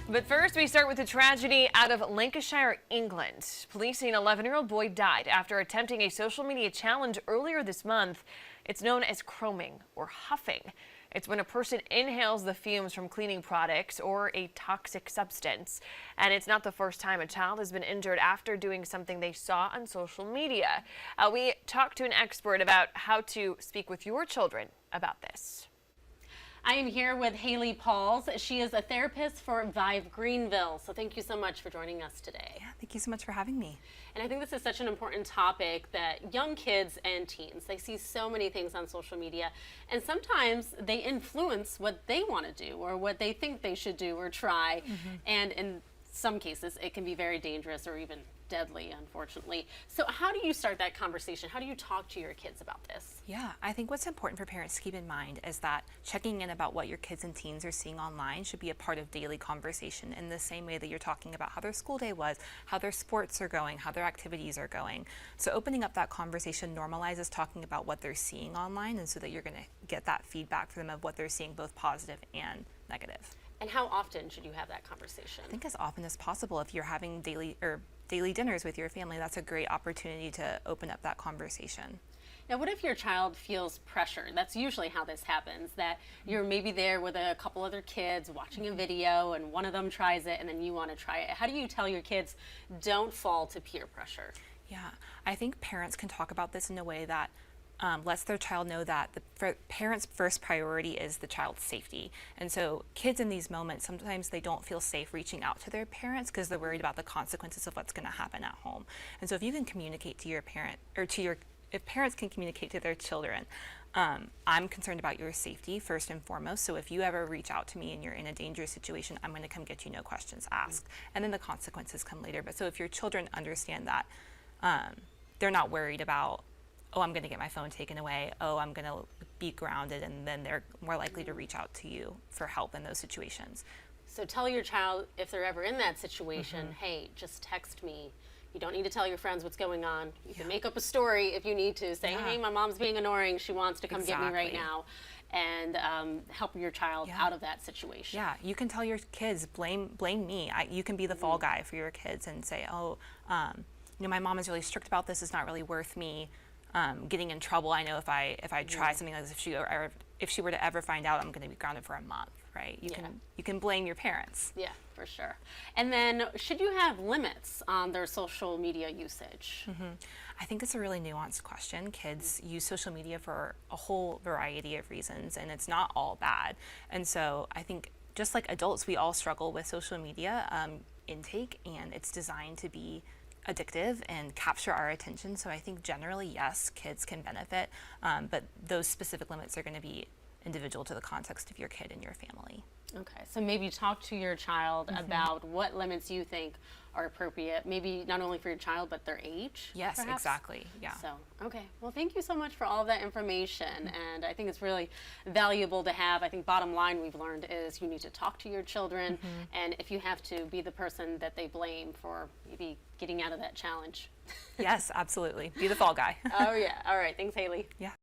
But first, we start with a tragedy out of Lancashire, England. Police say an 11-year-old boy died after attempting a social media challenge earlier this month. It's known as chroming or huffing. It's when a person inhales the fumes from cleaning products or a toxic substance. And it's not the first time a child has been injured after doing something they saw on social media. We talked to an expert about how to speak with your children about this. I am here with Haley Pauls. She is a therapist for Vive Greenville. So thank you so much for joining us today. Yeah, thank you so much for having me. And I think this is such an important topic that young kids and teens, they see so many things on social media, and sometimes they influence what they want to do or what they think they should do or try. And in some cases, it can be very dangerous or even deadly, unfortunately. So how do you start that conversation? How do you talk to your kids about this? Yeah, I think what's important for parents to keep in mind is that checking in about what your kids and teens are seeing online should be a part of daily conversation in the same way that you're talking about how their school day was, how their sports are going, how their activities are going. So opening up that conversation normalizes talking about what they're seeing online, and so that you're going to get that feedback from them of what they're seeing, both positive and negative. And how often should you have that conversation? I think as often as possible. If you're having daily dinners with your family, that's a great opportunity to open up that conversation. Now, what if your child feels pressure? That's usually how this happens, that you're maybe there with a couple other kids watching a video and one of them tries it and then you want to try it. How do you tell your kids don't fall to peer pressure? Yeah, I think parents can talk about this in a way that lets their child know that the parents' first priority is the child's safety. And so kids in these moments, sometimes they don't feel safe reaching out to their parents because they're worried about the consequences of what's going to happen at home. And so if you can communicate to your parent, or if parents can communicate to their children, I'm concerned about your safety first and foremost. So if you ever reach out to me and you're in a dangerous situation, I'm going to come get you, no questions asked. And then the consequences come later. But so if your children understand that, they're not worried about, oh, I'm going to get my phone taken away, oh, I'm going to be grounded, and then they're more likely to reach out to you for help in those situations. So tell your child, if they're ever in that situation, hey, just text me. You don't need to tell your friends what's going on. You can make up a story if you need to. Say, hey, my mom's being annoying. She wants to come get me right now. And help your child out of that situation. Yeah, you can tell your kids, blame me. You can be the fall guy for your kids and say, oh, my mom is really strict about this. It's not really worth me getting in trouble. I know if I try something like this, if she were to ever find out, I'm going to be grounded for a month, right? You can blame your parents. Yeah, for sure. And then should you have limits on their social media usage? I think it's a really nuanced question. Kids use social media for a whole variety of reasons, and it's not all bad. And so I think just like adults, we all struggle with social media intake, and it's designed to be addictive and capture our attention. So I think generally, yes, kids can benefit, but those specific limits are going to be individual to the context of your kid and your family. Okay, so maybe talk to your child about what limits you think are appropriate, maybe not only for your child, but their age. Yes, perhaps? exactly, yeah. So, okay, well, thank you so much for all of that information, and I think it's really valuable to have. I think bottom line we've learned is you need to talk to your children, and if you have to, be the person that they blame for maybe getting out of that challenge. Yes, absolutely. Be the fall guy. Oh, yeah. All right, thanks, Haley. Yeah.